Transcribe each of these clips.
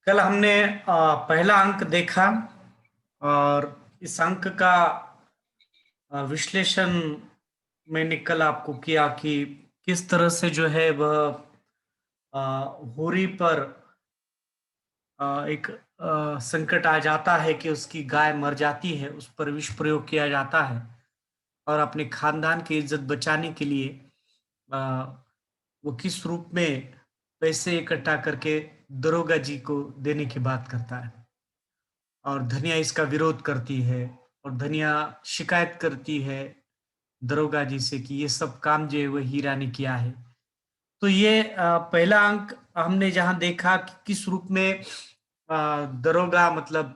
कल हमने पहला अंक देखा और इस अंक का विश्लेषण मैंने कल आपको किया कि किस तरह से जो है वह अ, होरी पर एक संकट आ जाता है कि उसकी गाय मर जाती है, उस पर विष प्रयोग किया जाता है और अपने खानदान की इज्जत बचाने के लिए अ, वो किस रूप में पैसे इकट्ठा करके दरोगा जी को देने की बात करता है। और धनिया इसका विरोध करती है और धनिया शिकायत करती है दरोगा जी से कि ये सब काम जो है वो हीरा ने किया है। तो ये पहला अंक हमने जहां देखा कि किस रूप में दरोगा मतलब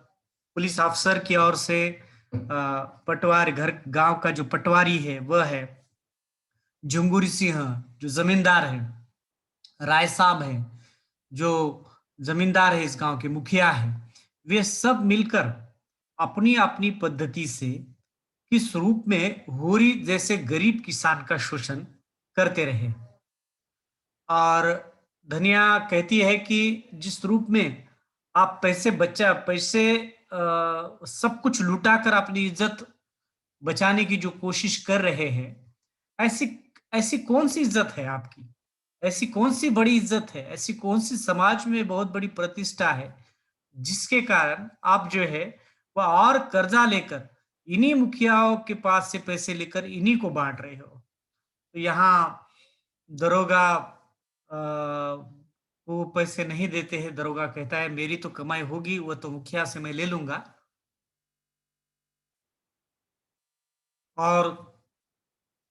पुलिस अफसर की ओर से पटवारी घर गांव का जो पटवारी है वह है झुंगुरी सिंह, जो जमींदार है राय साहब है, जो जमींदार है इस गांव के मुखिया है, वे सब मिलकर अपनी अपनी पद्धति से किस रूप में होरी जैसे गरीब किसान का शोषण करते रहे। और धनिया कहती है कि जिस रूप में आप पैसे सब कुछ लुटाकर अपनी इज्जत बचाने की जो कोशिश कर रहे हैं, ऐसी ऐसी कौन सी इज्जत है आपकी? ऐसी कौन सी बड़ी इज्जत है? ऐसी कौन सी समाज में बहुत बड़ी प्रतिष्ठा है जिसके कारण आप जो है वह और कर्जा लेकर इन्हीं मुखियाओं के पास से पैसे लेकर इन्हीं को बांट रहे हो? तो यहाँ दरोगा वो पैसे नहीं देते हैं। दरोगा कहता है मेरी तो कमाई होगी, वो तो मुखिया से मैं ले लूंगा। और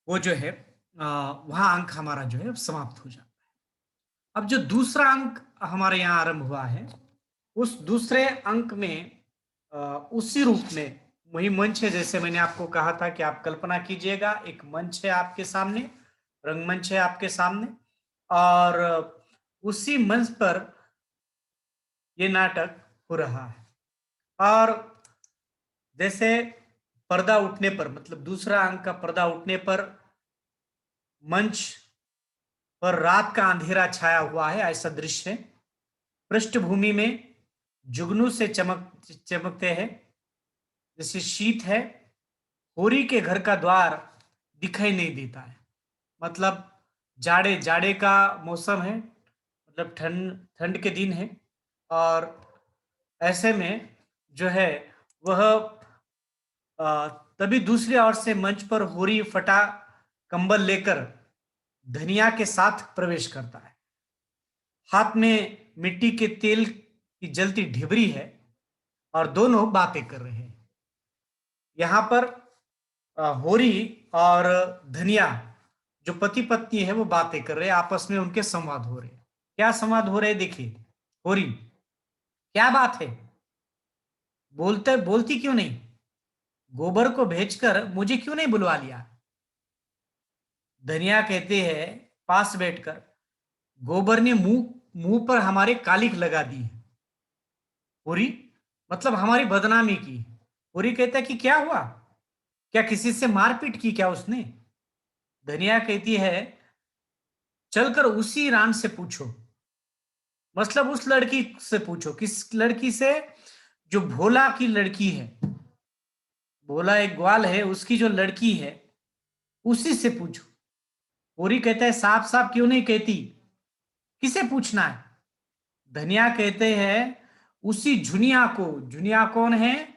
वो जो है वहां अंक हमारा जो है समाप्त हो जाता है। अब जो दूसरा अंक हमारे यहाँ आरंभ हुआ है, उस दूसरे अंक में उसी रूप में वही मंच है, जैसे मैंने आपको कहा था कि आप कल्पना कीजिएगा एक मंच है आपके सामने, रंगमंच है आपके सामने, और उसी मंच पर ये नाटक हो रहा है। और जैसे पर्दा उठने पर, मतलब दूसरा अंक का पर्दा उठने पर मंच पर रात का अंधेरा छाया हुआ है, ऐसा दृश्य है। पृष्ठभूमि में जुगनू से चमकते हैं, जैसे शीत है। होरी के घर का द्वार दिखाई नहीं देता है, मतलब जाड़े जाड़े का मौसम है, मतलब ठंड ठंड के दिन है। और ऐसे में जो है वह तभी दूसरी ओर से मंच पर होरी फटा कंबल लेकर धनिया के साथ प्रवेश करता है। हाथ में मिट्टी के तेल की जलती ढिबरी है और दोनों बातें कर रहे हैं। यहाँ पर होरी और धनिया जो पति पत्नी है वो बातें कर रहे हैं, आपस में उनके संवाद हो रहे हैं। क्या संवाद हो रहे हैं देखिए। होरी, क्या बात है, बोलती क्यों नहीं? गोबर को भेजकर मुझे क्यों नहीं बुलवा लिया? धनिया कहते हैं पास बैठकर, गोबर ने मुंह मुंह पर हमारे कालिख लगा दी है। होरी, मतलब हमारी बदनामी की। होरी कहता है कि क्या हुआ, क्या किसी से मारपीट की क्या उसने? धनिया कहती है चलकर उसी रान से पूछो, मतलब उस लड़की से पूछो। किस लड़की से? जो भोला की लड़की है। भोला एक ग्वाल है, उसकी जो लड़की है उसी से पूछो। होरी कहता है साफ साफ क्यों नहीं कहती, किसे पूछना है? धनिया कहते हैं उसी झुनिया को। झुनिया कौन है?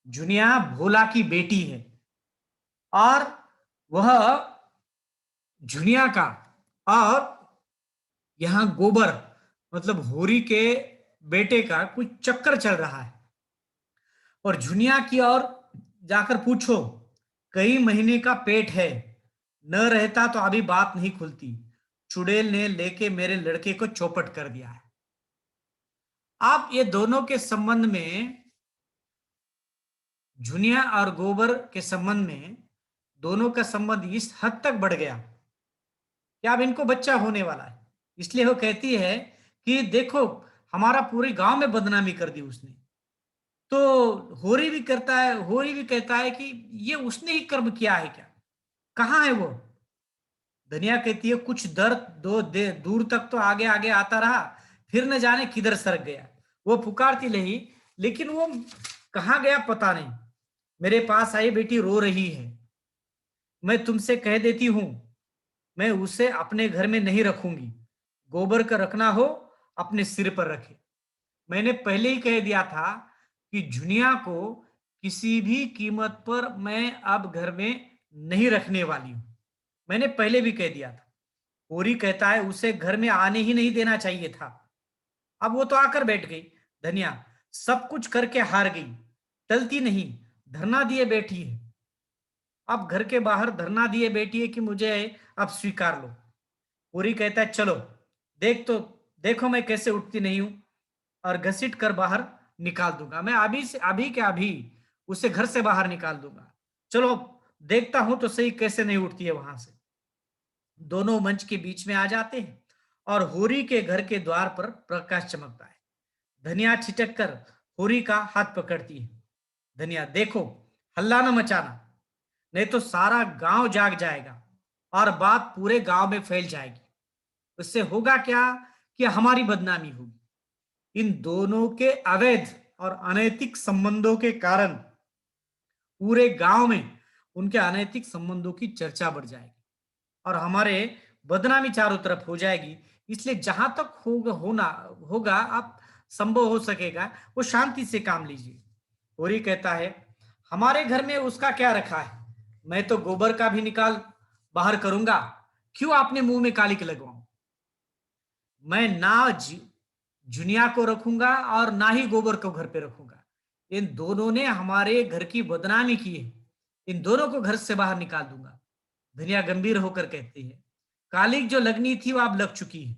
झुनिया भोला की बेटी है। और वह झुनिया का, और यहां गोबर मतलब होरी के बेटे का कुछ चक्कर चल रहा है। और झुनिया की ओर जाकर पूछो, कई महीने का पेट है, न रहता तो अभी बात नहीं खुलती। चुड़ैल ने लेके मेरे लड़के को चौपट कर दिया है। आप ये दोनों के संबंध में, झुनिया और गोबर के संबंध में, दोनों का संबंध इस हद तक बढ़ गया कि अब इनको बच्चा होने वाला है। इसलिए वो कहती है कि देखो हमारा पूरे गांव में बदनामी कर दी उसने। तो होरी भी कहता है कि ये उसने ही कर्म किया है क्या, कहाँ है वो? धनिया कहती है कुछ दूर तक तो आगे आगे आता रहा, फिर न जाने किधर सरक गया। वो पुकारती रही, लेकिन वो कहाँ गया पता नहीं। मेरे पास आई, बेटी रो रही है, मैं तुमसे कह देती हूं, मैं उसे अपने घर में नहीं रखूंगी। गोबर का रखना हो अपने सिर पर रखे। मैंने पहले ही कह दिया था कि जुनिया को किसी भी कीमत पर मैं अब घर में नहीं रखने वाली हूं। मैंने पहले भी कह दिया था। होरी कहता है उसे घर में आने ही नहीं देना चाहिए था। अब वो तो आकर बैठ गई। धनिया सब कुछ करके हार गई, टलती नहीं, धरना दिए बैठी है। अब घर के बाहर धरना दिए बैठी है कि मुझे अब स्वीकार लो। होरी कहता है चलो, तो देखो मैं कैसे उठती नहीं हूं, और घसीट कर बाहर निकाल दूंगा। मैं अभी से अभी के अभी उसे घर से बाहर निकाल दूंगा। चलो देखता हूं तो सही कैसे नहीं उठती है वहां से। दोनों मंच के बीच में आ जाते हैं और होरी के घर के द्वार पर प्रकाश चमकता है। धनिया छिटक कर होरी का हाथ पकड़ती है। धनिया देखो, हल्ला न मचाना, नहीं तो सारा गांव जाग जाएगा और बात पूरे गांव में फैल जाएगी। उससे होगा क्या कि हमारी बदनामी होगी। इन दोनों के अवैध और अनैतिक संबंधों के कारण पूरे गांव में उनके अनैतिक संबंधों की चर्चा बढ़ जाएगी और हमारे बदनामी चारों तरफ हो जाएगी। इसलिए जहां तक होगा आप संभव हो सकेगा वो शांति से काम लीजिए। होरी कहता है हमारे घर में उसका क्या रखा है, मैं तो गोबर का भी निकाल बाहर करूंगा, क्यों आपने मुंह में कालिक लगवाऊं। मैं ना जुनिया को रखूंगा और ना ही गोबर को घर पे रखूंगा। इन दोनों ने हमारे घर की बदनामी की है, इन दोनों को घर से बाहर निकाल दूंगा। धनिया गंभीर होकर कहती है कालिक जो लगनी थी वो अब लग चुकी है,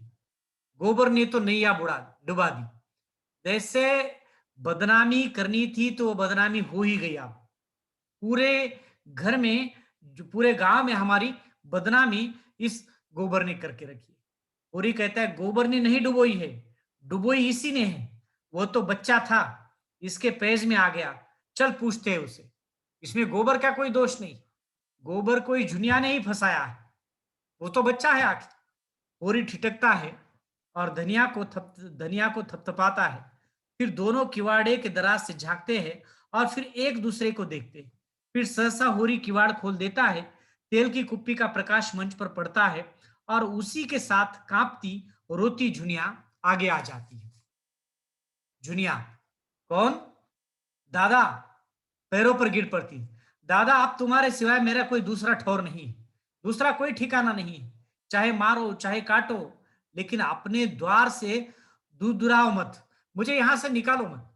गोबर ने तो नैया बुढ़ा डुबा दी। जैसे बदनामी करनी थी तो वो बदनामी हो ही गई। आप पूरे घर में, जो पूरे गांव में हमारी बदनामी इस गोबर ने करके रखी है। पूरी कहता है गोबर ने नहीं डुबोई है, डुबोई इसी ने है। वो तो बच्चा था, इसके पेज में आ गया, चल पूछते हैं उसे। इसमें गोबर का कोई दोष नहीं, गोबर कोई जुनिया ने ही फंसाया है, वो तो बच्चा है आखिर। होरी ठिठकता है और धनिया को थपथपाता है। फिर दोनों किवाड़े के दराज से झांकते हैं और फिर एक दूसरे को देखते हैं। फिर सहसा होरी किवाड़ खोल देता है। तेल की कुप्पी का प्रकाश मंच पर पड़ता है और उसी के साथ कांपती रोती जुनिया आगे आ जाती है। जुनिया कौन? दादा पैरों पर गिर पड़ती। दादा अब तुम्हारे सिवाय मेरा कोई दूसरा ठौर नहीं, दूसरा कोई ठिकाना नहीं, चाहे मारो चाहे काटो, लेकिन अपने द्वार से दूर दुराओ मत, मुझे यहां से निकालो मत।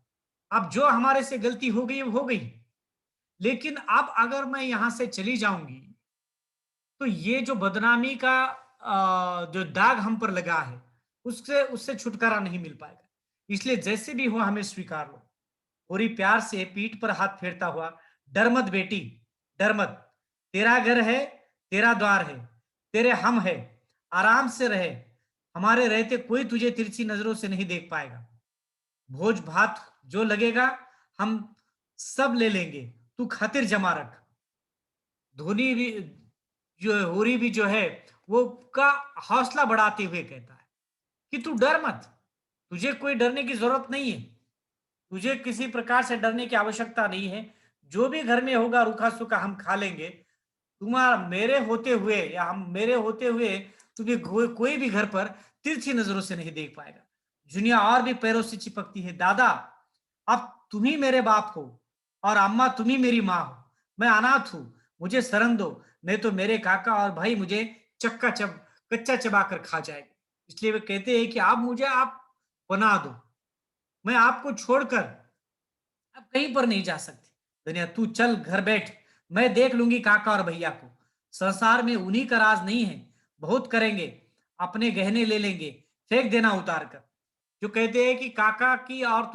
अब जो हमारे से गलती हो गई वो हो गई, लेकिन अब अगर मैं यहां से चली जाऊंगी तो ये जो बदनामी का जो दाग हम पर लगा है उससे उससे छुटकारा नहीं मिल पाएगा। इसलिए जैसे भी हो हमें स्वीकार लो। पूरी प्यार से पीठ पर हाथ फेरता हुआ, डर मत बेटी, डर मत, तेरा घर है, तेरा द्वार है, तेरे हम है, आराम से रहे, हमारे रहते कोई तुझे तिरछी नजरों से नहीं देख पाएगा। भोज भात जो लगेगा हम सब ले लेंगे, तू खातिर जमा रख। धोनी भी जो होरी भी जो है वो का हौसला बढ़ाते हुए कहता है कि तू डर मत, तुझे कोई डरने की जरूरत नहीं है, तुझे किसी प्रकार से डरने की आवश्यकता नहीं है। जो भी घर में होगा रूखा सूखा हम खा लेंगे। तुम्हारा मेरे होते हुए या हम मेरे होते हुए तुम्हें कोई भी घर पर तिरछी नजरों से नहीं देख पाएगा। जुनिया और भी पैरों से चिपकती है। दादा अब तुम ही मेरे बाप हो और अम्मा तुम ही मेरी माँ हो, मैं अनाथ हूं, मुझे शरण दो, नहीं तो मेरे काका और भाई मुझे कच्चा चबा कर खा जाएगा। इसलिए वे कहते हैं कि आप बना दो, मैं आपको छोड़कर अब कहीं पर नहीं जा सकती। दुनिया तू चल घर बैठ, मैं देख लूंगी काका और भैया को, संसार में उन्हीं का राज नहीं है, बहुत करेंगे, अपने गहने ले लेंगे, फेंक देना उतार कर। जो कहते हैं कि काका की और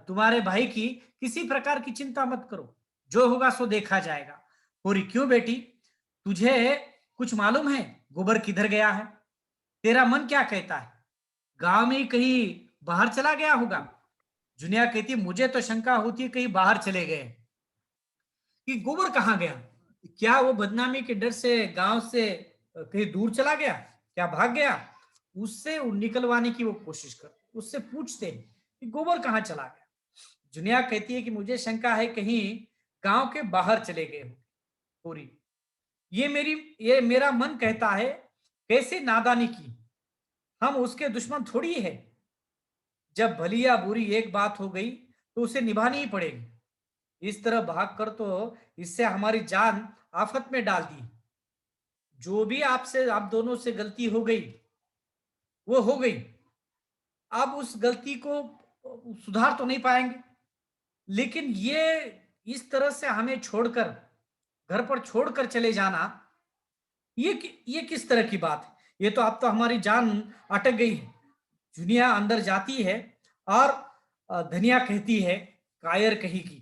तुम्हारे भाई की किसी प्रकार की चिंता मत करो, जो होगा सो देखा जाएगा। पूरी क्यों बेटी, तुझे कुछ मालूम है गोबर किधर गया है? तेरा मन क्या कहता है, गांव में ही कहीं बाहर चला गया होगा? जुनिया कहती मुझे तो शंका होती है कहीं बाहर चले गए। कि गोबर कहाँ गया? क्या वो बदनामी के डर से गांव से कहीं दूर चला गया, क्या भाग गया? उससे निकलवाने की वो कोशिश करते, उससे पूछते हैं कि गोबर कहाँ चला गया। जुनिया कहती है कि मुझे शंका है कहीं गांव के बाहर चले गए हो पूरी। ये मेरा मन कहता है कैसे नादानी की, हम उसके दुश्मन थोड़ी है। जब भली या बुरी एक बात हो गई तो उसे निभानी ही पड़ेगी। इस तरह भाग कर तो इससे हमारी जान आफत में डाल दी। जो भी आपसे आप दोनों से गलती हो गई वो हो गई। अब उस गलती को सुधार तो नहीं पाएंगे, लेकिन ये इस तरह से हमें छोड़कर, घर पर छोड़कर चले जाना, ये किस तरह की बात है? ये तो अब तो हमारी जान अटक गई है। दुनिया अंदर जाती है और धनिया कहती है, कायर कही की,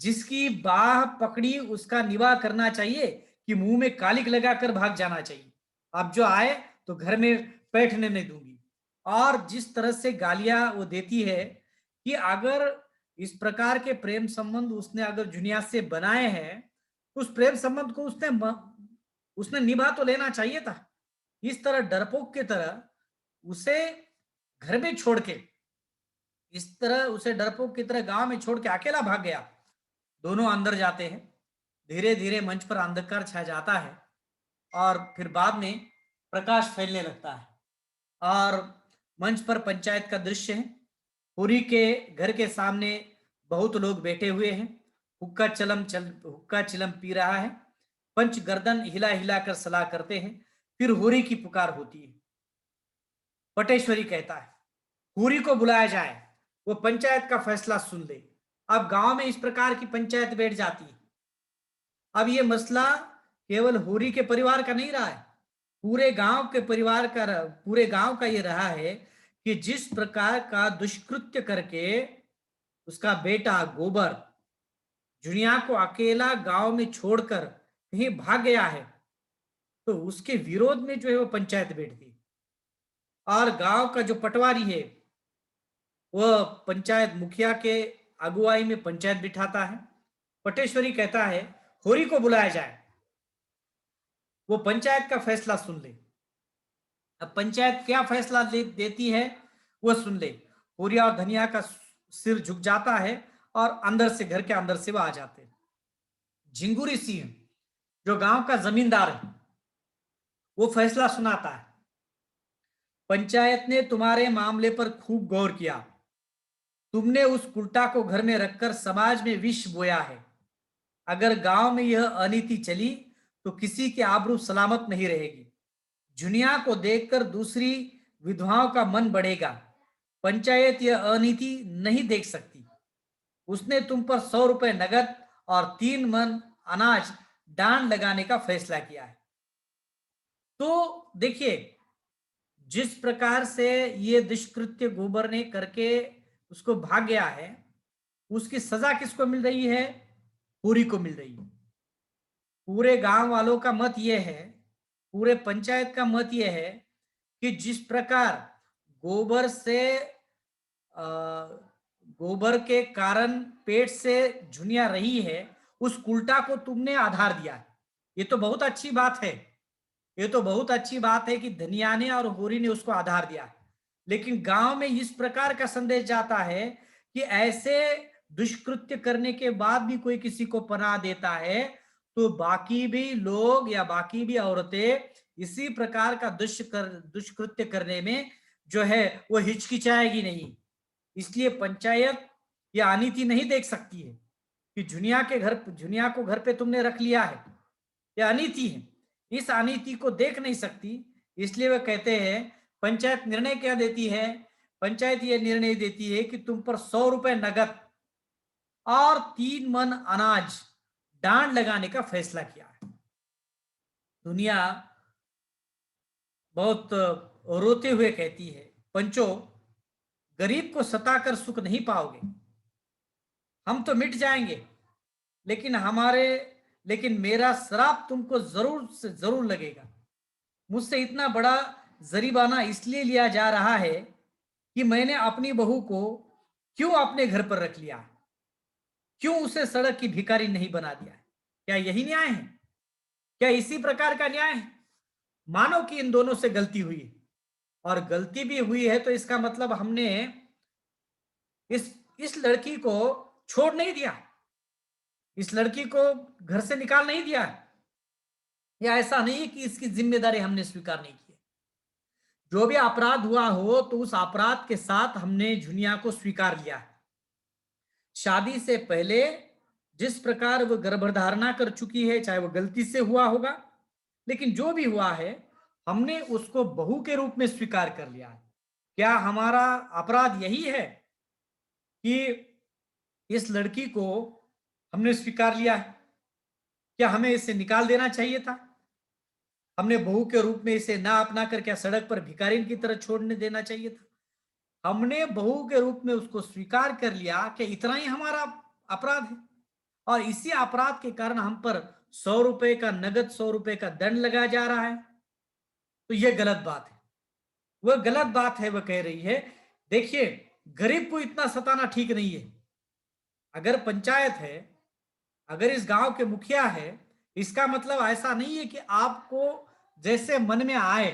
जिसकी बाह पकड़ी उसका निवाह करना चाहिए कि मुंह में कालिक लगाकर भाग जाना चाहिए। अब जो आए तो घर में बैठने नहीं दूंगी। और जिस तरह से गालियां वो देती है कि अगर इस प्रकार के प्रेम संबंध उसने अगर जुनिया से बनाए हैं तो उस प्रेम संबंध को उसने निभा तो लेना चाहिए था। इस तरह डरपोक की तरह उसे घर में छोड़ के, इस तरह उसे डरपोक की तरह गांव में छोड़ के अकेला भाग गया। दोनों अंदर जाते हैं। धीरे धीरे मंच पर अंधकार छा जाता है और फिर बाद में प्रकाश फैलने लगता है और मंच पर पंचायत का दृश्य है। पुरी के घर के सामने बहुत लोग बैठे हुए हैं। हुक्का चिलम पी रहा है। पंच गर्दन हिला हिला कर सलाह करते हैं। फिर होरी की पुकार होती है। पटेश्वरी कहता है होरी को बुलाया जाए, वो पंचायत का फैसला सुन ले। अब गांव में इस प्रकार की पंचायत बैठ जाती है। अब ये मसला केवल होरी के परिवार का नहीं रहा है, पूरे गांव के परिवार का, पूरे गांव का ये रहा है कि जिस प्रकार का दुष्कृत्य करके उसका बेटा गोबर जुनिया को अकेला गांव में छोड़कर कहीं भाग गया है, तो उसके विरोध में जो है वो पंचायत बैठती। और गांव का जो पटवारी है वह पंचायत मुखिया के अगुवाई में पंचायत बिठाता है। पटेश्वरी कहता है होरी को बुलाया जाए, वो पंचायत का फैसला सुन ले। अब पंचायत क्या फैसला देती है वो सुन ले। होरिया और धनिया का सिर झुक जाता है और अंदर से, घर के अंदर से वो आ जाते हैं। झिंगुरी सिंह जो गांव का जमींदार है वो फैसला सुनाता है। पंचायत ने तुम्हारे मामले पर खूब गौर किया। तुमने उस कुल्टा को घर में रखकर समाज में विष बोया है। अगर गांव में यह अनीति चली तो किसी की आबरू सलामत नहीं रहेगी। जुनिया को देखकर दूसरी विधवाओं का मन बढ़ेगा। पंचायत यह अनीति नहीं देख सकती। उसने तुम पर 100 रुपए नगद और 3 मन अनाज डांड लगाने का फैसला किया है। तो देखिए, जिस प्रकार से ये दुष्कृत्य गोबर ने करके उसको भाग गया है, उसकी सजा किसको मिल रही है? पूरी को मिल रही है। पूरे गांव वालों का मत यह है, पूरे पंचायत का मत यह है कि जिस प्रकार गोबर से गोबर के कारण पेट से झुनिया रही है, उस उल्टा को तुमने आधार दिया है। ये तो बहुत अच्छी बात है। ये तो बहुत अच्छी बात है कि धनिया ने और होरी ने उसको आधार दिया है। लेकिन गांव में इस प्रकार का संदेश जाता है कि ऐसे दुष्कृत्य करने के बाद भी कोई किसी को पनाह देता है तो बाकी भी लोग या बाकी भी औरतें इसी प्रकार का दुष्कृत्य करने में जो है वो हिचकिचाएगी नहीं। इसलिए पंचायत यह अनीति नहीं देख सकती है कि झुनिया को घर पे तुमने रख लिया है, यह अनीति है। इस अनीति को देख नहीं सकती, इसलिए वे कहते हैं पंचायत निर्णय क्या देती है? पंचायत यह निर्णय देती है कि तुम पर 100 रुपए नगद और 3 मन अनाज डांड लगाने का फैसला किया है। दुनिया बहुत रोते हुए कहती है पंचो, गरीब को सताकर सुख नहीं पाओगे। हम तो मिट जाएंगे, लेकिन लेकिन मेरा श्राप तुमको जरूर से जरूर लगेगा। मुझसे इतना बड़ा जरीमाना इसलिए लिया जा रहा है कि मैंने अपनी बहू को क्यों अपने घर पर रख लिया, क्यों उसे सड़क की भिखारी नहीं बना दिया है। क्या यही न्याय है? क्या इसी प्रकार का न्याय है? मानो कि इन दोनों से गलती हुई है, और गलती भी हुई है तो इसका मतलब हमने इस लड़की को छोड़ नहीं दिया, इस लड़की को घर से निकाल नहीं दिया, या ऐसा नहीं है कि इसकी जिम्मेदारी हमने स्वीकार नहीं की। जो भी अपराध हुआ हो तो उस अपराध के साथ हमने जुनिया को स्वीकार लिया है। शादी से पहले जिस प्रकार वो गर्भधारणा कर चुकी है, चाहे वो गलती से हुआ होगा, लेकिन जो भी हुआ है हमने उसको बहू के रूप में स्वीकार कर लिया है। क्या हमारा अपराध यही है कि इस लड़की को हमने स्वीकार लिया है? क्या हमें इसे निकाल देना चाहिए था? हमने बहू के रूप में इसे ना अपना कर क्या सड़क पर भिखारिन की तरह छोड़ने देना चाहिए था? हमने बहू के रूप में उसको स्वीकार कर लिया कि इतना ही हमारा अपराध है, और इसी अपराध के कारण हम पर 100 रुपए का नगद, 100 रुपए का दंड लगाया जा रहा है। तो यह गलत बात है, वह गलत बात है। वह कह रही है, देखिए गरीब को इतना सताना ठीक नहीं है। अगर पंचायत है, अगर इस गांव के मुखिया है, इसका मतलब ऐसा नहीं है कि आपको जैसे मन में आए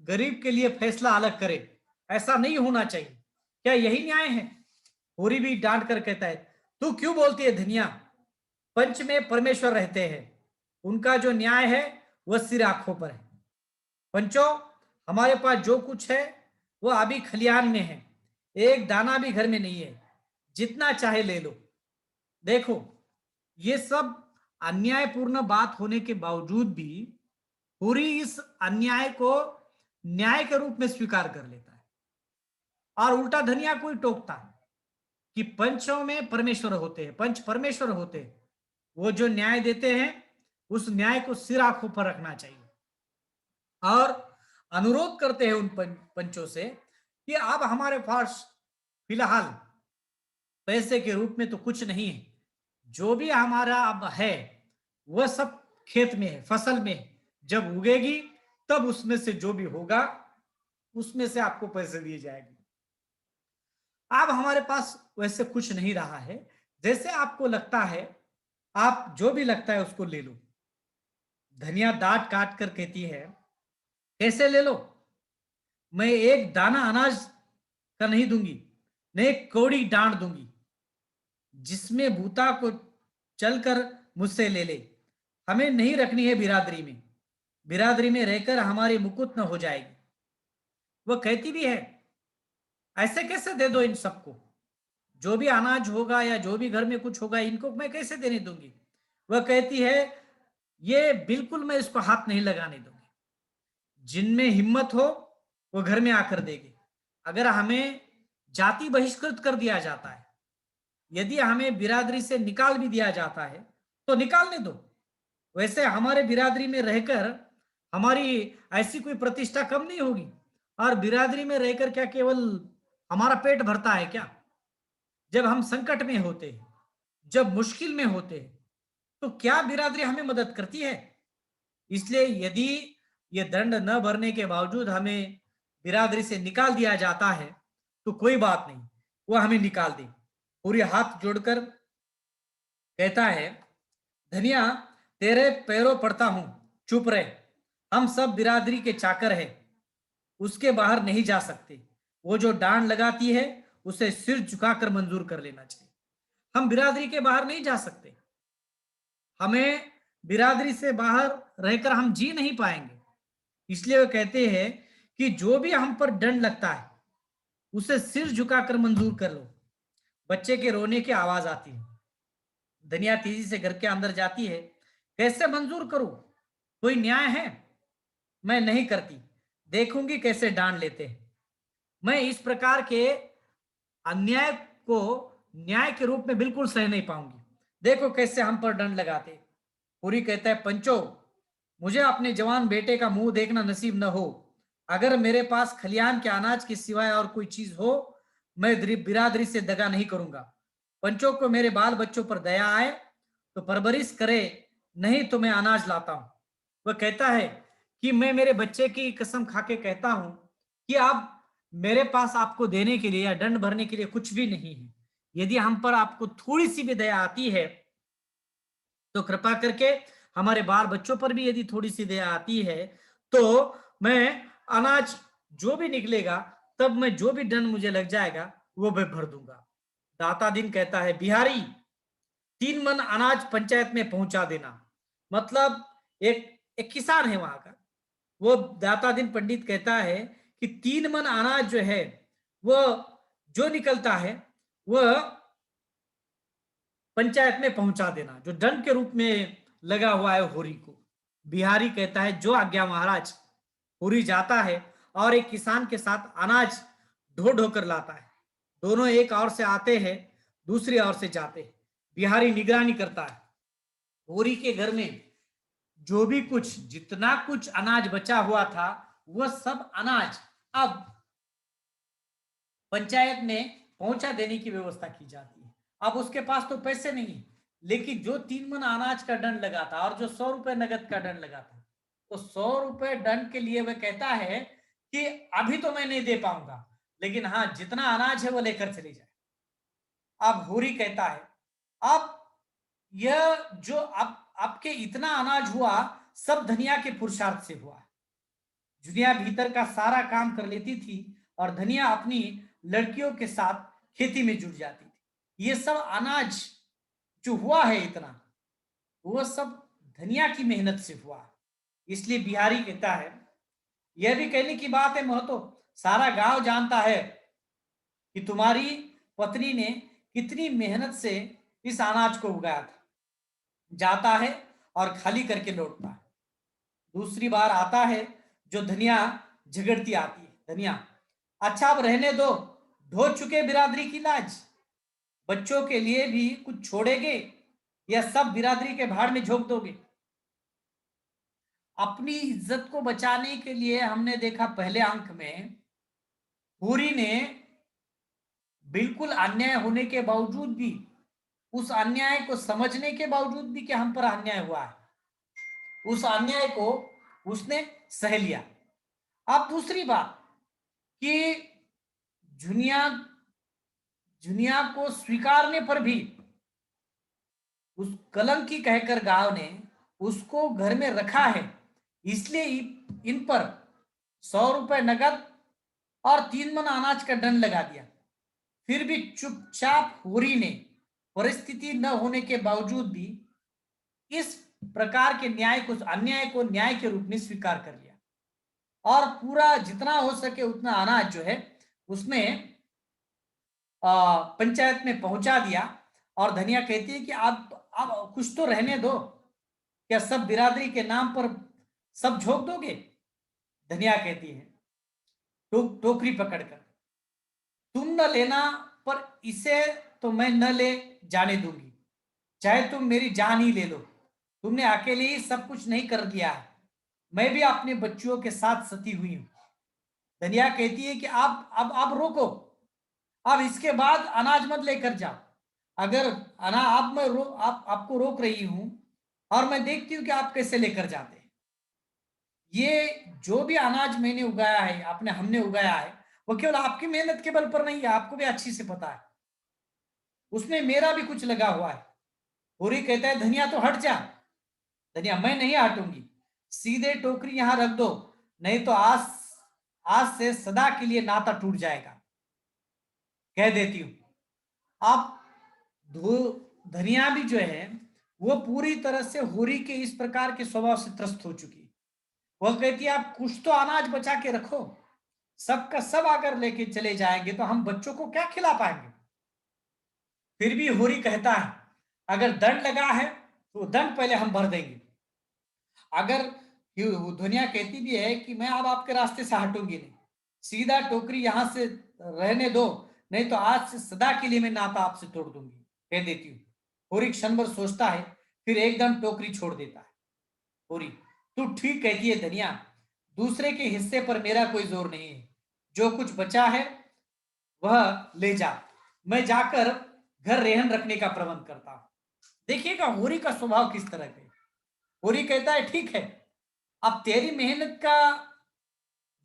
गरीब के लिए फैसला अलग करे। ऐसा नहीं होना चाहिए। क्या यही न्याय है? होरी भी डांट कर कहता है, तू क्यों बोलती है धनिया? पंच में परमेश्वर रहते हैं, उनका जो न्याय है वह सिर आंखों पर है। पंचो, हमारे पास जो कुछ है वह अभी खलियान में है, एक दाना भी घर में नहीं है, जितना चाहे ले लो। देखो, ये सब अन्यायपूर्ण बात होने के बावजूद भी पूरी इस अन्याय को न्याय के रूप में स्वीकार कर लेता है, और उल्टा धनिया को ही टोकता है कि पंचों में परमेश्वर होते हैं, पंच परमेश्वर होते हैं, वो जो न्याय देते हैं उस न्याय को सिर आंखों पर रखना चाहिए। और अनुरोध करते हैं उन पंचों से कि अब हमारे पास फिलहाल पैसे के रूप में तो कुछ नहीं है, जो भी हमारा अब है वह सब खेत में है, फसल में है। जब उगेगी तब उसमें से जो भी होगा उसमें से आपको पैसे दिए जाएंगे। अब हमारे पास वैसे कुछ नहीं रहा है, जैसे आपको लगता है आप जो भी लगता है उसको ले लो। धनिया दांत काट कर कहती है, कैसे ले लो? मैं एक दाना अनाज का नहीं दूंगी, न एक कौड़ी डांट दूंगी। जिसमें भूता को चलकर मुझसे ले ले। हमें नहीं रखनी है बिरादरी में, बिरादरी में रहकर हमारी मुकुट न हो जाएगी। वह कहती भी है, ऐसे कैसे दे दो इन सबको? जो भी अनाज होगा या जो भी घर में कुछ होगा इनको मैं कैसे देने दूंगी? वह कहती है, ये बिल्कुल मैं इसको हाथ नहीं लगाने दूंगी। जिनमें हिम्मत हो वो घर में आकर देगी। अगर हमें जाति बहिष्कृत कर दिया जाता है, यदि हमें बिरादरी से निकाल भी दिया जाता है तो निकालने दो। वैसे हमारे बिरादरी में रहकर हमारी ऐसी कोई प्रतिष्ठा कम नहीं होगी। और बिरादरी में रहकर क्या केवल हमारा पेट भरता है क्या? जब हम संकट में होते हैं, जब मुश्किल में होते हैं, तो क्या बिरादरी हमें मदद करती है? इसलिए यदि ये दंड न भरने के बावजूद हमें बिरादरी से निकाल दिया जाता है तो कोई बात नहीं, वो हमें निकाल दे। पूरे हाथ जोड़कर कहता है, धनिया तेरे पैरों पड़ता हूं, चुप रहे। हम सब बिरादरी के चाकर हैं, उसके बाहर नहीं जा सकते। वो जो डांड लगाती है उसे सिर झुकाकर मंजूर कर लेना चाहिए। हम बिरादरी के बाहर नहीं जा सकते, हमें बिरादरी से बाहर रहकर हम जी नहीं पाएंगे। इसलिए वो कहते हैं कि जो भी हम पर दंड लगता है उसे सिर झुकाकर मंजूर कर लो। बच्चे के रोने की आवाज आती है। धनिया तेजी से घर के अंदर जाती है। कैसे मंजूर करूं? कोई न्याय है? मैं नहीं करती, देखूंगी कैसे डांड लेते हैं। मैं इस प्रकार के अन्याय को न्याय के रूप में बिल्कुल सह नहीं पाऊंगी। देखो कैसे हम पर दंड लगाते। पूरी कहता है, पंचो मुझे अपने जवान बेटे का मुंह देखना नसीब न हो। अगर मेरे पास खलियान के अनाज के सिवाय और कोई चीज हो, मैं बिरादरी से दगा नहीं करूंगा। पंचों को मेरे बाल बच्चों पर दया आए तो परवरिश करे, नहीं तो मैं अनाज लाता हूं। वह कहता है कि मैं मेरे बच्चे की कसम खा के कहता हूं कि अब मेरे पास आपको देने के लिए या दंड भरने के लिए कुछ भी नहीं है। यदि हम पर आपको थोड़ी सी भी दया आती है तो कृपा करके हमारे बाल बच्चों पर भी यदि थोड़ी सी दया आती है तो मैं अनाज जो भी निकलेगा तब मैं जो भी दंड मुझे लग जाएगा वो मैं भर दूंगा। दाता दिन कहता है, बिहारी 3 मन अनाज पंचायत में पहुंचा देना। मतलब एक किसान है वहां का, वो दाता दिन पंडित कहता है कि 3 मन अनाज जो है वो जो निकलता है वह पंचायत में पहुंचा देना, जो दंड के रूप में लगा हुआ है होरी को। बिहारी कहता है, जो आज्ञा महाराज। होरी जाता है और एक किसान के साथ अनाज ढो ढो कर लाता है। दोनों एक ओर से आते हैं, दूसरी ओर से जाते हैं। बिहारी निगरानी करता है। होरी के घर में जो भी कुछ, जितना कुछ अनाज बचा हुआ था, वह सब अनाज अब पंचायत में पहुंचा देने की व्यवस्था की जाती है। अब उसके पास तो पैसे नहीं है, लेकिन जो 3 मन अनाज का दंड लगा था और जो 100 रुपए नगद का दंड लगा था, तो 100 रुपए दंड के लिए वह कहता है कि अभी तो मैं नहीं दे पाऊंगा, लेकिन हाँ, जितना अनाज है वो लेकर चले जाए। अब होरी कहता है, अब यह जो अब आपके इतना अनाज हुआ, सब धनिया के पुरुषार्थ से हुआ। दुनिया भीतर का सारा काम कर लेती थी और धनिया अपनी लड़कियों के साथ खेती में जुट जाती थी। ये सब अनाज जो हुआ है इतना, वो सब धनिया की मेहनत से हुआ। इसलिए बिहारी कहता है, यह भी कहने की बात है महतो, सारा गांव जानता है कि तुम्हारी पत्नी ने कितनी मेहनत से इस अनाज को उगाया था। जाता है और खाली करके लौटता है। दूसरी बार आता है, जो धनिया झगड़ती आती है। धनिया, अच्छा अब रहने दो, ढो चुके बिरादरी की लाज। बच्चों के लिए भी कुछ छोड़ेगे या सब बिरादरी के भाड़ में झोंक दोगे? अपनी इज्जत को बचाने के लिए हमने देखा पहले अंक में, पूरी ने बिल्कुल अन्याय होने के बावजूद भी, उस अन्याय को समझने के बावजूद भी कि हम पर अन्याय हुआ है, उस अन्याय को उसने सह लिया। अब दूसरी बात कि जुनिया जुनिया को स्वीकारने पर भी उस कलंकी कहकर गांव ने उसको घर में रखा है, इसलिए इन पर 100 रुपए नगद और 3 मन अनाज का दंड लगा दिया। फिर भी चुपचाप होरी ने परिस्थिति न होने के बावजूद भी इस प्रकार के अन्याय को न्याय के रूप में स्वीकार कर लिया और पूरा जितना हो सके उतना अनाज जो है उसमें पंचायत में पहुंचा दिया। और धनिया कहती है कि आप कुछ तो रहने दो, क्या सब बिरादरी के नाम पर सब झोंक दोगे? धनिया कहती है टोकरी पकड़कर, तुम न लेना, पर इसे तो मैं न ले जाने दूंगी, चाहे तुम मेरी जान ही ले लो। तुमने अकेले ही सब कुछ नहीं कर दिया है, मैं भी अपने बच्चों के साथ सती हुई हूं। धनिया कहती है कि आप रोको, अब इसके बाद अनाज मत लेकर जाओ। अगर अना आप मैं रो आप आपको रोक रही हूं और मैं देखती हूं कि आप कैसे लेकर जाते हैं। ये जो भी अनाज मैंने उगाया है, हमने उगाया है, वो केवल आपकी मेहनत के बल पर नहीं है, आपको भी अच्छी से पता है, उसमें मेरा भी कुछ लगा हुआ है। होरी कहता है, धनिया तो हट जा। धनिया, मैं नहीं हटूंगी, सीधे टोकरी यहां रख दो, नहीं तो आज आज से सदा के लिए नाता टूट जाएगा, कह देती हूं। अब धनिया भी जो है वो पूरी तरह से होरी के इस प्रकार के स्वभाव से त्रस्त हो चुकी है। वह कहती है, आप कुछ तो अनाज बचा के रखो, सबका सब अगर लेके चले जाएंगे तो हम बच्चों को क्या खिला पाएंगे? फिर भी होरी कहता है, अगर दंड लगा है तो दंड पहले हम भर देंगे। अगर दुनिया कहती भी है कि मैं अब आपके रास्ते से हटूंगी नहीं, सीधा टोकरी यहां से रहने दो, नहीं तो आज से सदा के लिए मैं नाता आपसे तोड़ दूंगी, कह देती हूँ। होरी क्षण भर सोचता है, फिर एकदम टोकरी छोड़ देता है। होरी, तू ठीक कहती है धनिया, दूसरे के हिस्से पर मेरा कोई जोर नहीं है, जो कुछ बचा है वह ले जा, मैं जाकर घर रेहन रखने का प्रबंध करता हूं। देखिएगा होरी का स्वभाव किस तरह का है। होरी कहता है, ठीक है, अब तेरी मेहनत का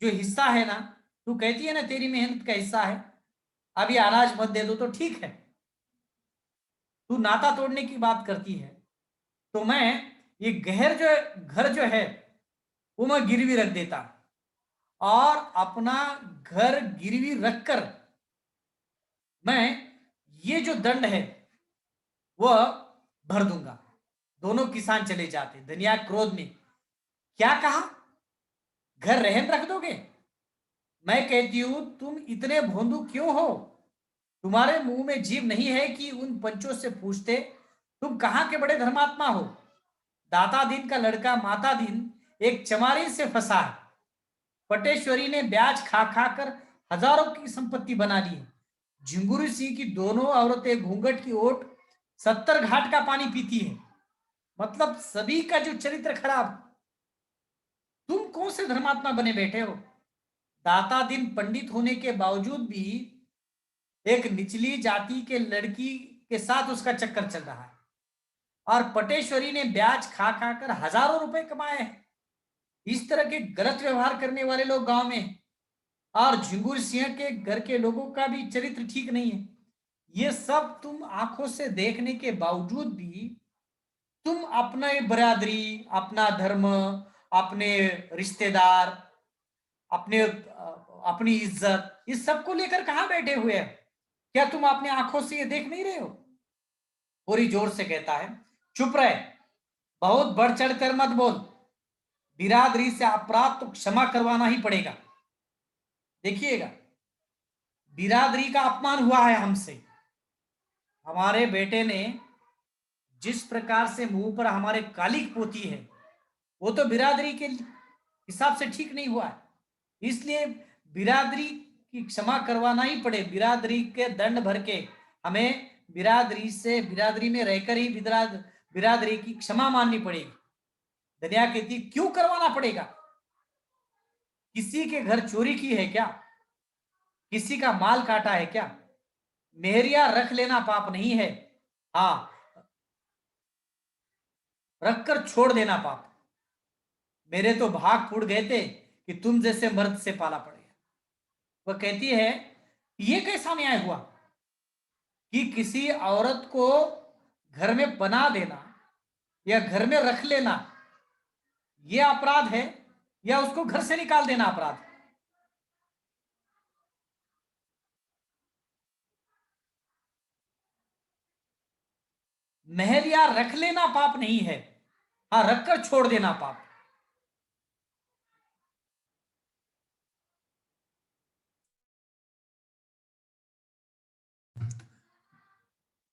जो हिस्सा है ना, तू कहती है ना तेरी मेहनत का हिस्सा है, अब ये अनाज मत दे दो तो ठीक है, तू नाता तोड़ने की बात करती है तो मैं ये घर जो है वो मैं गिरवी रख देता और अपना घर गिरवी रखकर मैं ये जो दंड है वह भर दूंगा। दोनों किसान चले जाते। धनिया क्रोध में, क्या कहा? घर रहन रख दोगे? मैं कहती हूं तुम इतने भोंदू क्यों हो? तुम्हारे मुंह में जीभ नहीं है कि उन पंचों से पूछते तुम कहां के बड़े धर्मात्मा हो? दाता दीन का लड़का माता दीन एक चमारी से फंसा है। पटेश्वरी ने ब्याज खा खा कर हजारों की संपत्ति बना ली है। झिंगुरी सिंह की दोनों औरतें घूंघट की ओट 70 घाट का पानी पीती है। मतलब सभी का जो चरित्र खराब। तुम कौन से धर्मात्मा बने बैठे हो? दाता दिन पंडित होने के बावजूद भी एक निचली जाति के लड़की के साथ उसका चक्कर चल रहा है। और पटेश्वरी ने ब्याज खा खा कर हजारों रुपए कमाए हैं। इस तरह के गलत व्यवहार करने वाले लोग गांव में हैं। और झिंगुर सिंह के घर के लोगों का भी चरित्र ठीक नहीं है। ये सब तुम आंखों से देखने के बावजूद भी तुम अपने बरादरी, अपना धर्म, अपने रिश्तेदार, अपनी इज्जत, इस सब को लेकर कहां बैठे हुए हैं? क्या तुम अपने आंखों से ये देख नहीं रहे हो? पूरी जोर से कहता है, चुप रहे, बहुत बढ़ चढ़ कर मत बोल। बिरादरी से अपराध तो क्षमा करवाना ही पड़ेगा। देखिएगा, बिरादरी का अपमान हुआ है हमसे। हमारे बेटे ने जिस प्रकार से मुंह पर हमारे कालिक पोती है वो तो बिरादरी के हिसाब से ठीक नहीं हुआ है। इसलिए बिरादरी की क्षमा करवाना ही पड़े। बिरादरी के दंड भर के हमें बिरादरी में रहकर ही बिरादरी की क्षमा माननी पड़ेगी। दनिया कहती, क्यों करवाना पड़ेगा? किसी के घर चोरी की है क्या? किसी का माल काटा है क्या? मेहरिया रख लेना पाप नहीं है, हाँ रखकर छोड़ देना पाप। मेरे तो भाग फूट गए थे कि तुम जैसे मर्द से पाला पड़ गया। वह कहती है, ये कैसा न्याय हुआ कि किसी औरत को घर में बना देना या घर में रख लेना यह अपराध है या उसको घर से निकाल देना अपराध है? महल या रख लेना पाप नहीं है, हाँ रखकर छोड़ देना पाप।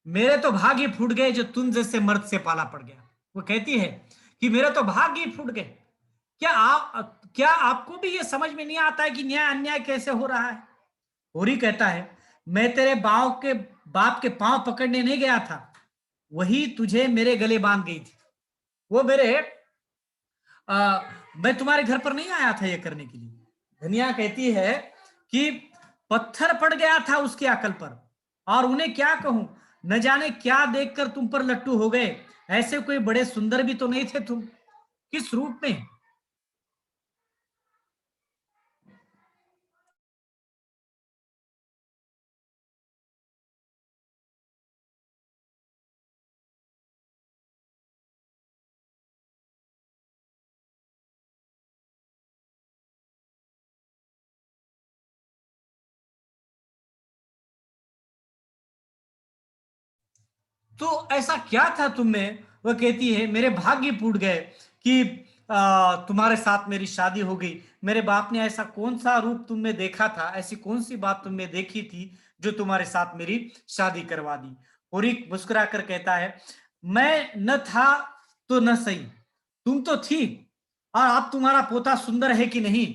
मेरे तो भाग्य फूट गए जो तुम जैसे मर्द से पाला पड़ गया। वो कहती है कि मेरे तो भाग्य फूट गए। क्या आपको भी ये समझ में नहीं आता है कि न्याय अन्याय कैसे हो रहा है? होरी कहता है, मैं तेरे बाप के पांव पकड़ने नहीं गया था, वही तुझे मेरे गले बांध गई थी। वो मैं तुम्हारे घर पर नहीं आया था ये करने के लिए। धनिया कहती है कि पत्थर पड़ गया था उसकी अकल पर, और उन्हें क्या कहूं, न जाने क्या देखकर तुम पर लट्टू हो गए। ऐसे कोई बड़े सुंदर भी तो नहीं थे तुम, किस रूप में? तो ऐसा क्या था तुम में? वह कहती है, मेरे भाग्य फूट गए कि तुम्हारे साथ मेरी शादी हो गई। मेरे बाप ने ऐसा कौन सा रूप तुम में देखा था, ऐसी कौन सी बात तुम में देखी थी जो तुम्हारे साथ मेरी शादी करवा दी? होरिक मुस्कुरा कर कहता है, मैं न था तो न सही, तुम तो थी। और अब तुम्हारा पोता सुंदर है कि नहीं?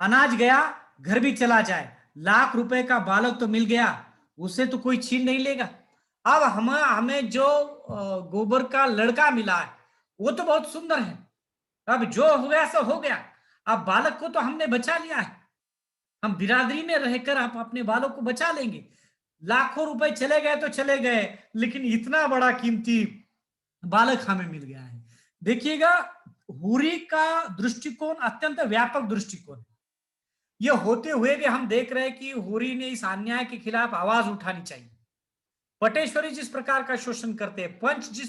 अनाज गया, घर भी चला जाए, लाख रुपए का बालक तो मिल गया, उसे तो कोई छीन नहीं लेगा। अब हमें जो गोबर का लड़का मिला है वो तो बहुत सुंदर है। अब जो हो गया सो हो गया। अब बालक को तो हमने बचा लिया है। हम बिरादरी में रहकर आप अपने बालों को बचा लेंगे। लाखों रुपए चले गए तो चले गए, लेकिन इतना बड़ा कीमती बालक हमें मिल गया है। देखिएगा, हुरी का दृष्टिकोण अत्यंत व्यापक दृष्टिकोण है। ये होते हुए भी हम देख रहे हैं कि हुरी ने इस अन्याय के खिलाफ आवाज उठानी चाहिए। पटेश्वरी जिस प्रकार का शोषण करते हैं, पंच जिस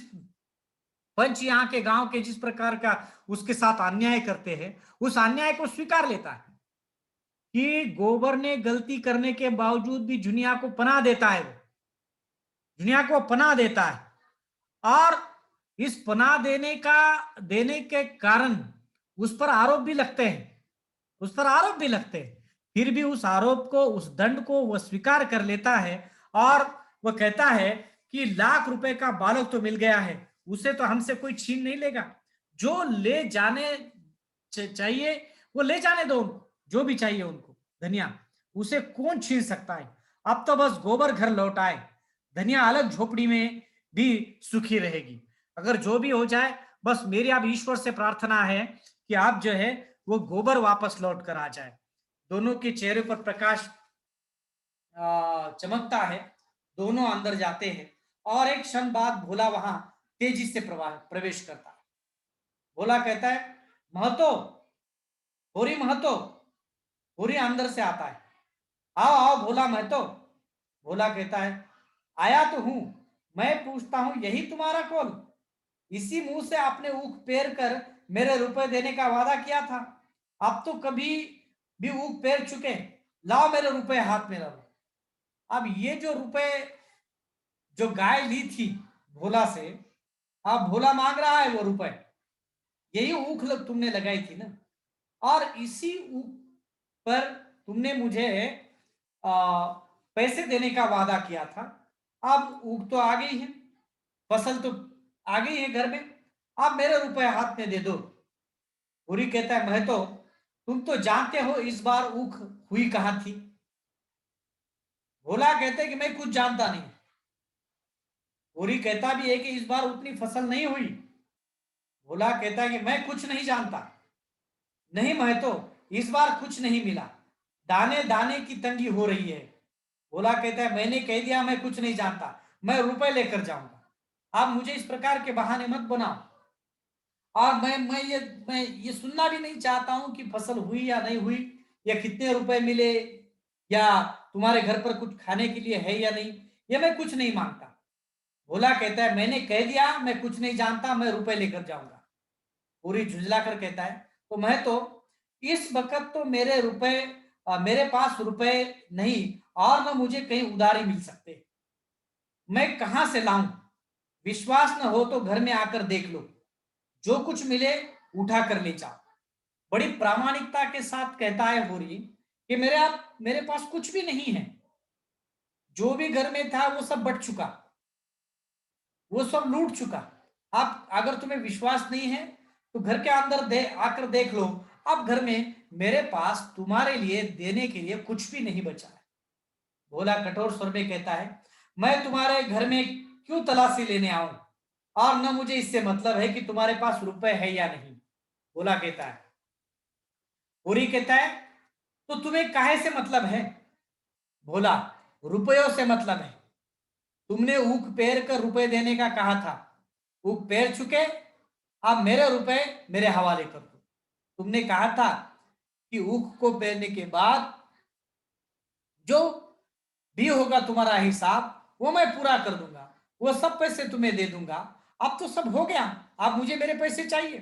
पंच यहाँ के गांव के जिस प्रकार का उसके साथ अन्याय करते हैं, उस अन्याय को स्वीकार लेता है कि गोबर ने गलती करने के बावजूद भी जुनिया को पनाह देता है, वो दुनिया को पनाह देता है। और इस पनाह देने के कारण उस पर आरोप भी लगते हैं, उस पर आरोप भी लगते हैं। फिर भी उस आरोप को, उस दंड को वह स्वीकार कर लेता है और वह कहता है कि लाख रुपए का बालक तो मिल गया है, उसे तो हमसे कोई छीन नहीं लेगा। जो ले जाने चाहिए वो ले जाने दो उनको, जो भी चाहिए उनको धनिया, उसे कौन छीन सकता है। अब तो बस गोबर घर लौट आए, धनिया अलग झोपड़ी में भी सुखी रहेगी। अगर जो भी हो जाए, बस मेरी अब ईश्वर से प्रार्थना है कि आप जो है वो गोबर वापस लौट कर आ जाए। दोनों के चेहरे पर प्रकाश चमकता है, दोनों अंदर जाते हैं और एक क्षण बाद भोला वहां तेजी से प्रवेश करता है। भोला कहता है, महतो, होरी महतो। होरी अंदर से आता है, आओ आओ भोला महतो। भोला कहता है, आया तो हूं, मैं पूछता हूं यही तुम्हारा कौल? इसी मुंह से आपने ऊख पेर कर मेरे रुपए देने का वादा किया था, अब तो कभी भी ऊख पेर चुके, लाओ मेरे रुपए हाथ में रहो। अब ये जो रुपए जो गाय ली थी भोला से, अब भोला मांग रहा है वो रुपए, यही ऊख तुमने लगाई थी ना, और इसी ऊख पर तुमने मुझे पैसे देने का वादा किया था। अब ऊख तो आ गई है, फसल तो आ गई है घर में, अब मेरे रुपए हाथ में दे दो। हुरी कहता है, महतो तुम तो जानते हो इस बार ऊख हुई कहां थी? भोला कहते हैं कि मैं कुछ जानता नहीं। हुरी कहता भी है कि इस बार उतनी फसल नहीं हुई। भोला कहता है कि मैं कुछ नहीं जानता। नहीं महतो, इस बार कुछ नहीं मिला, दाने दाने की तंगी हो रही है। भोला कहता है, मैंने कह दिया मैं कुछ नहीं जानता, मैं रुपए लेकर जाऊंगा, आप मुझे इस प्रकार के बहाने मत बनाओ। और मैं ये सुनना भी नहीं चाहता हूं कि फसल हुई या नहीं हुई, या कितने रुपए मिले, या तुम्हारे घर पर कुछ खाने के लिए है या नहीं, ये मैं कुछ नहीं मांगता। भोला कहता है, मैंने कह दिया मैं कुछ नहीं जानता, मैं रुपए लेकर जाऊंगा। पूरी झुंझला कर कहता है, तो मैं तो इस वक्त तो मेरे पास रुपए नहीं, और न मुझे कहीं उधारी मिल सकते, मैं कहां से लाऊं? विश्वास न हो तो घर में आकर देख लो, जो कुछ मिले उठा कर ले जाओ। बड़ी प्रामाणिकता के साथ कहता है होरी कि मेरे पास कुछ भी नहीं है, जो भी घर में था वो सब बट चुका, वो सब लूट चुका। आप अगर तुम्हें विश्वास नहीं है तो घर के अंदर आकर देख लो, अब घर में मेरे पास तुम्हारे लिए देने के लिए कुछ भी नहीं बचा है। भोला कठोर स्वर में कहता है, मैं तुम्हारे घर में क्यों तलाशी लेने आऊं, और न मुझे इससे मतलब है कि तुम्हारे पास रुपए है या नहीं। भोला कहता है, होरी कहता है, तो तुम्हें काहे से मतलब है? भोला, रुपयों से मतलब है। तुमने ऊख पेर कर रुपए देने का कहा था, ऊख पेर चुके, अब मेरे रुपए मेरे हवाले कर दो। तुमने कहा था कि ऊख को पेरने के बाद जो भी होगा तुम्हारा हिसाब वो मैं पूरा कर दूंगा, वो सब पैसे तुम्हें दे दूंगा। अब तो सब हो गया, अब मुझे मेरे पैसे चाहिए।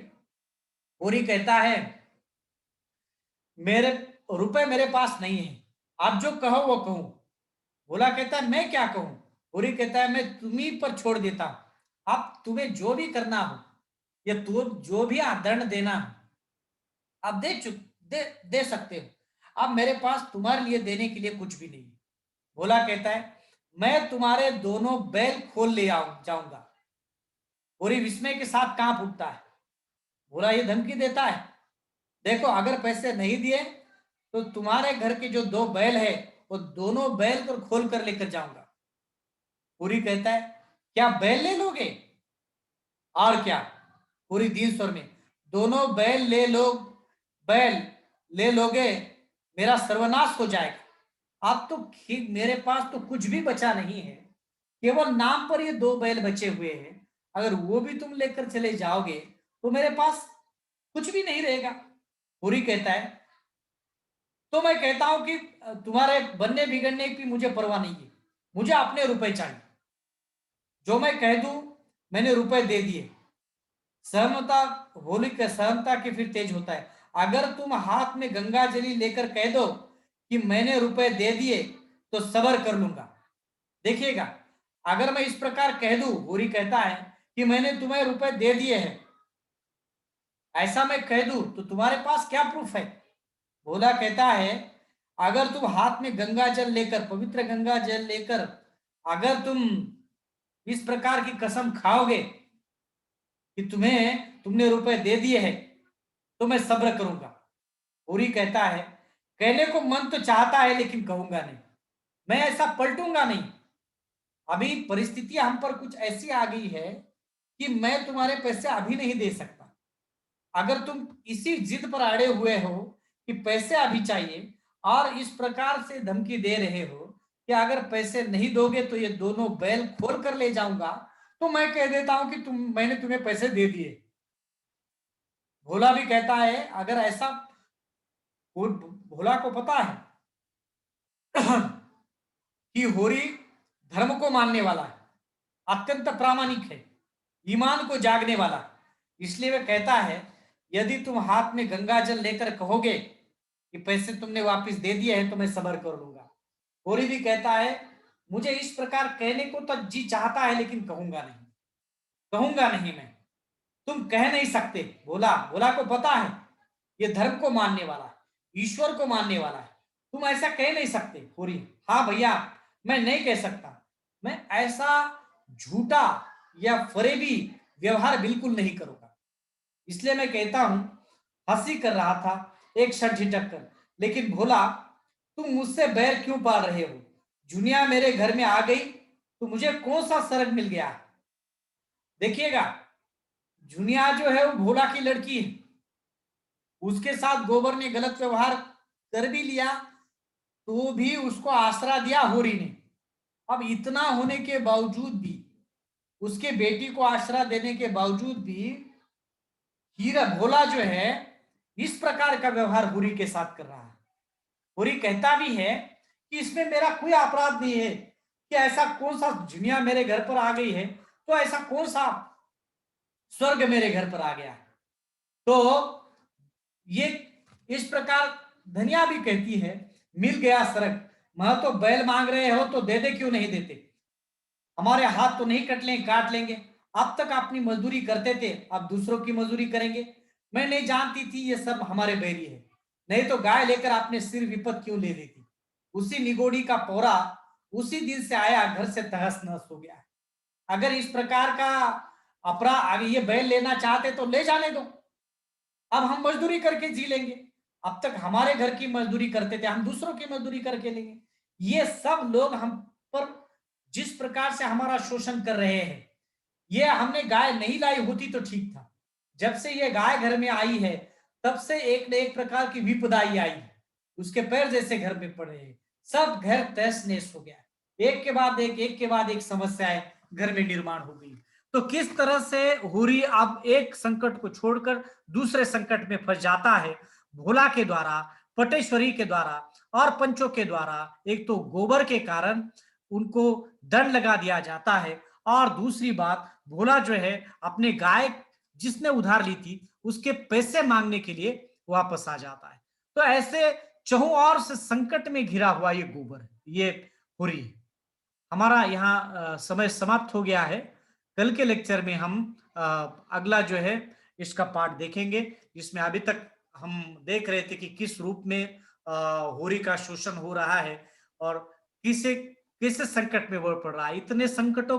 होरी कहता है, मेरे रुपए मेरे पास नहीं है, आप जो कहो वो कहूं। भोला कहता है, मैं क्या कहूं? होरी कहता है, मैं तुम्ही पर छोड़ देता हूं, अब तुम्हें जो भी करना हो या तो जो भी दंड देना हो आप दे सकते हो, अब मेरे पास तुम्हारे लिए देने के लिए कुछ भी नहीं। भोला कहता है, मैं तुम्हारे दोनों बैल खोल ले जाऊंगा। होरी विस्मय के साथ कांप उठता है। भोला ये धमकी देता है, देखो अगर पैसे नहीं दिए तो तुम्हारे घर के जो दो बैल है वो दोनों बैल को खोल कर लेकर जाऊंगा। पूरी कहता है, क्या बैल ले लोगे? और क्या? पूरी दीन स्वर में, दोनों बैल ले लोगे, मेरा सर्वनाश हो जाएगा। अब तो मेरे पास तो कुछ भी बचा नहीं है, केवल नाम पर ये दो बैल बचे हुए हैं, अगर वो भी तुम लेकर चले जाओगे तो मेरे पास कुछ भी नहीं रहेगा। पूरी कहता है, तो मैं कहता हूं कि तुम्हारे बनने बिगड़ने की मुझे परवाह नहीं है, मुझे अपने रुपए चाहिए, जो मैं कह दूं। मैंने रुपए दे दिए, सहमता, होली का सहमता के फिर तेज होता है। अगर तुम हाथ में गंगा जली लेकर कह दो कि मैंने रुपए दे दिए तो सबर कर लूंगा। देखिएगा, अगर मैं इस प्रकार कह दूं, होरी कहता है कि मैंने तुम्हें रुपए दे दिए हैं, ऐसा मैं कह दूं तो तुम्हारे पास क्या प्रूफ है? भोला कहता है, अगर तुम हाथ में गंगा जल लेकर, पवित्र गंगा जल लेकर, अगर तुम इस प्रकार की कसम खाओगे कि तुमने रुपए दे दिए हैं, तो मैं सब्र करूंगा। पूरी कहता है, कहने को मन तो चाहता है लेकिन कहूंगा नहीं, मैं ऐसा पलटूंगा नहीं। अभी परिस्थितियां हम पर कुछ ऐसी आ गई है कि मैं तुम्हारे पैसे अभी नहीं दे सकता। अगर तुम इसी जिद पर अड़े हुए हो कि पैसे अभी चाहिए और इस प्रकार से धमकी दे रहे हो कि अगर पैसे नहीं दोगे तो ये दोनों बैल खोल कर ले जाऊंगा, तो मैं कह देता हूं कि मैंने तुम्हें पैसे दे दिए। भोला भी कहता है, अगर ऐसा, भोला को पता है कि होरी धर्म को मानने वाला है, अत्यंत प्रामाणिक है, ईमान को जागने वाला है, इसलिए वह कहता है, यदि तुम हाथ में गंगा जल लेकर कहोगे कि पैसे तुमने वापस दे दिए हैं तो मैं सबर कर लूंगा। होरी भी कहता है, मुझे इस प्रकार कहने को तो जी चाहता है लेकिन कहूंगा नहीं, कहूंगा नहीं मैं। तुम कह नहीं सकते। बोला बोला को पता है ये धर्म को मानने वाला है, ईश्वर को मानने वाला है, तुम ऐसा कह नहीं सकते। होरी, हाँ भैया, मैं नहीं कह सकता, मैं ऐसा झूठा या फरेबी व्यवहार बिल्कुल नहीं करूंगा। इसलिए मैं कहता हूं, हंसी कर रहा था एक क्षण झिझक कर, लेकिन भोला, तुम मुझसे बैर क्यों पाल रहे हो? जुनिया मेरे घर में आ गई तो मुझे कौन सा सरग मिल गया? देखिएगा, जुनिया जो है वो भोला की लड़की है, उसके साथ गोबर ने गलत व्यवहार कर भी लिया तो भी उसको आसरा दिया होरी ने। अब इतना होने के बावजूद भी, उसके बेटी को आसरा देने के बावजूद भी हीरा भोला जो है इस प्रकार का व्यवहार होरी के साथ कर रहा है। होरी कहता भी है कि इसमें मेरा कोई अपराध नहीं है, कि ऐसा कौन सा दुनिया मेरे घर पर आ गई है, तो ऐसा कौन सा स्वर्ग मेरे घर पर आ गया। तो ये इस प्रकार धनिया भी कहती है, मिल गया स्वर्ग, मैं तो बैल मांग रहे हो तो दे दे, क्यों नहीं देते? हमारे हाथ तो नहीं कट लेंगे, काट लेंगे। अब तक अपनी मजदूरी करते थे, अब दूसरों की मजदूरी करेंगे। मैं नहीं जानती थी ये सब हमारे बैरी है, नहीं तो गाय लेकर आपने सिर विपद क्यों ले ली थी? उसी निगोड़ी का पौरा उसी दिन से आया, घर से तहस नहस हो गया। अगर इस प्रकार का अपराध, अगर ये बैल लेना चाहते तो ले जाने दो, अब हम मजदूरी करके जी लेंगे। अब तक हमारे घर की मजदूरी करते थे, हम दूसरों की मजदूरी करके लेंगे। ये सब लोग हम पर जिस प्रकार से हमारा शोषण कर रहे हैं, ये हमने गाय नहीं लाई होती तो ठीक था। जब से ये गाय घर में आई है तब से एक न एक प्रकार की विपदाई आई है, उसके पैर जैसे घर में पड़े हैं, सब घर तहस नहस हो गया, एक के बाद एक समस्याएं घर में निर्माण हो गई। तो किस तरह से हुरी अब एक संकट को छोड़कर दूसरे संकट में फंस जाता है, भोला के द्वारा, पटेश्वरी के द्वारा और पंचों के द्वारा। एक तो गोबर के कारण उनको दंड लगा दिया जाता है, और दूसरी बात, भोला जो है अपने गाय जिसने उधार ली थी उसके पैसे मांगने के लिए वापस आ जाता है। तो ऐसे चहुं ओर से संकट में घिरा हुआ ये गोबर है, ये हुरी है। हमारा यहाँ समय समाप्त हो गया है। कल के लेक्चर में हम अगला जो है इसका पार्ट देखेंगे, जिसमें अभी तक हम देख रहे थे कि किस रूप में होरी का शोषण हो रहा है और किसे किस संकट में वो पड़ रहा है। इतने संकटों